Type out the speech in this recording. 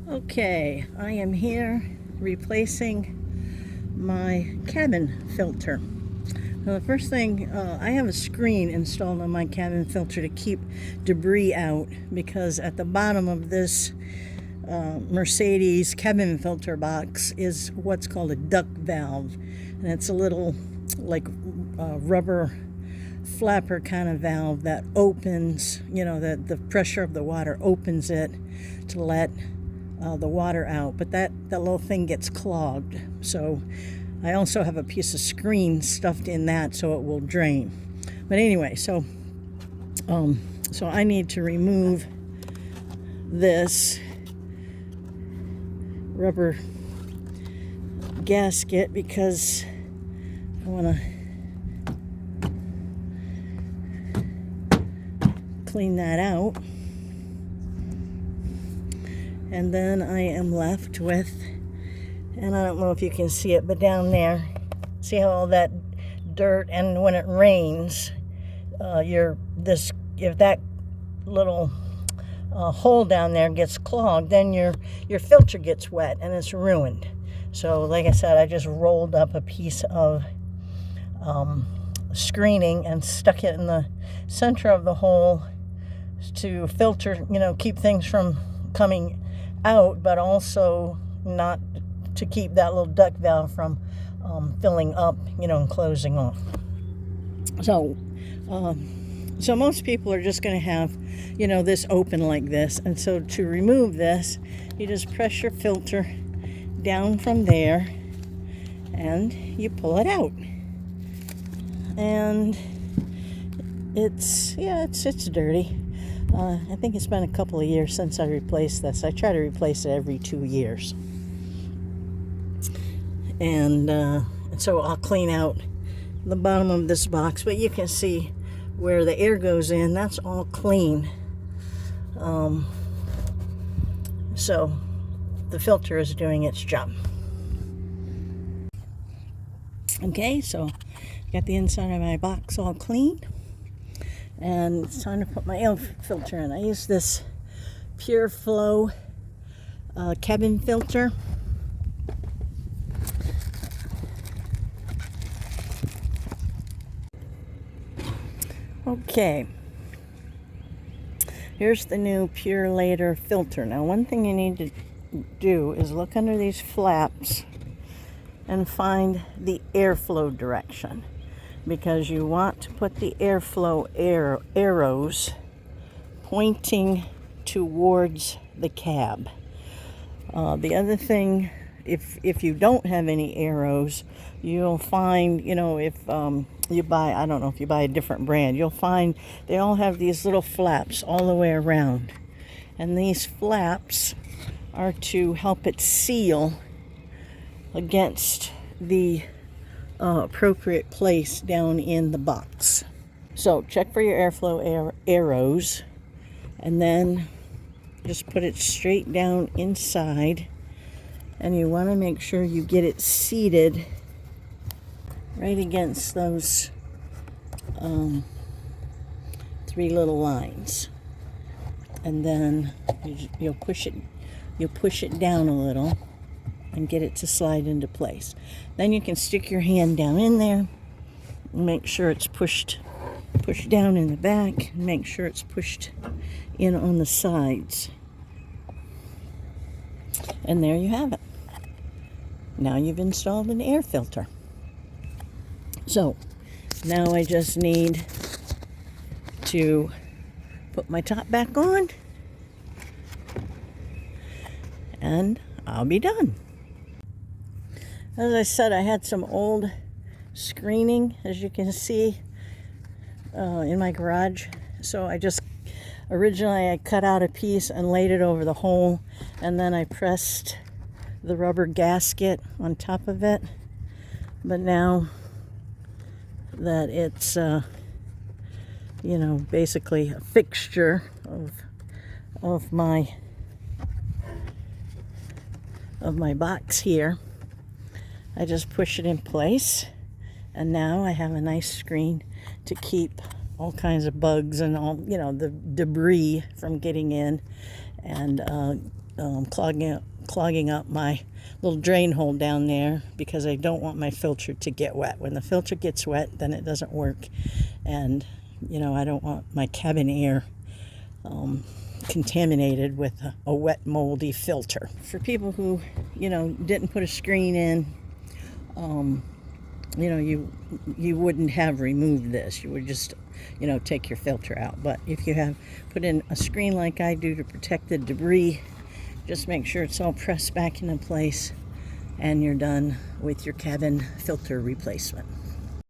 Okay, I am here replacing my cabin filter. Now the first thing, I have a screen installed on my cabin filter to keep debris out, because at the bottom of this Mercedes cabin filter box is what's called a duck valve, and it's a little like rubber flapper kind of valve that opens, that the pressure of the water opens it to let the water out, but that little thing gets clogged. So I also have a piece of screen stuffed in that so it will drain. But anyway, so I need to remove this rubber gasket because I want to clean that out. And then I am left with, and I don't know if you can see it, but down there, see how all that dirt, and when it rains, if that little hole down there gets clogged, then your filter gets wet and it's ruined. So like I said, I just rolled up a piece of screening and stuck it in the center of the hole to filter, keep things from coming out, but also not to keep that little duck valve from filling up, and closing off. So most people are just going to have, this open like this. And so to remove this, you just press your filter down from there and you pull it out. And it's dirty. I think it's been a couple of years since I replaced this. I try to replace it every 2 years. And so I'll clean out the bottom of this box, but you can see where the air goes in, that's all clean. So the filter is doing its job. Okay, so got the inside of my box all clean, and it's time to put my air filter in. I use this Pure Flow cabin filter. Okay, here's the new Purolator filter. Now, one thing you need to do is look under these flaps and find the airflow direction, because you want to put the airflow arrows pointing towards the cab. The other thing, if you don't have any arrows, you'll find, if you buy, I don't know if you buy a different brand, you'll find they all have these little flaps all the way around. And these flaps are to help it seal against the appropriate place down in the box. So check for your airflow arrows, and then just put it straight down inside. And you want to make sure you get it seated right against those 3 little lines. And then you'll push it down a little and get it to slide into place. Then you can stick your hand down in there and make sure it's pushed down in the back, and make sure it's pushed in on the sides. And there you have it. Now you've installed an air filter. So now I just need to put my top back on, and I'll be done. As I said, I had some old screening, as you can see, in my garage. So originally I cut out a piece and laid it over the hole, and then I pressed the rubber gasket on top of it. But now that it's basically a fixture of my box here, I just push it in place, and now I have a nice screen to keep all kinds of bugs and all the debris from getting in, and clogging up my little drain hole down there, because I don't want my filter to get wet. When the filter gets wet, then it doesn't work. And, I don't want my cabin air contaminated with a wet, moldy filter. For people who, didn't put a screen in, you wouldn't have removed this. You would just, take your filter out. But if you have put in a screen like I do to protect the debris, just make sure it's all pressed back into place, and you're done with your cabin filter replacement.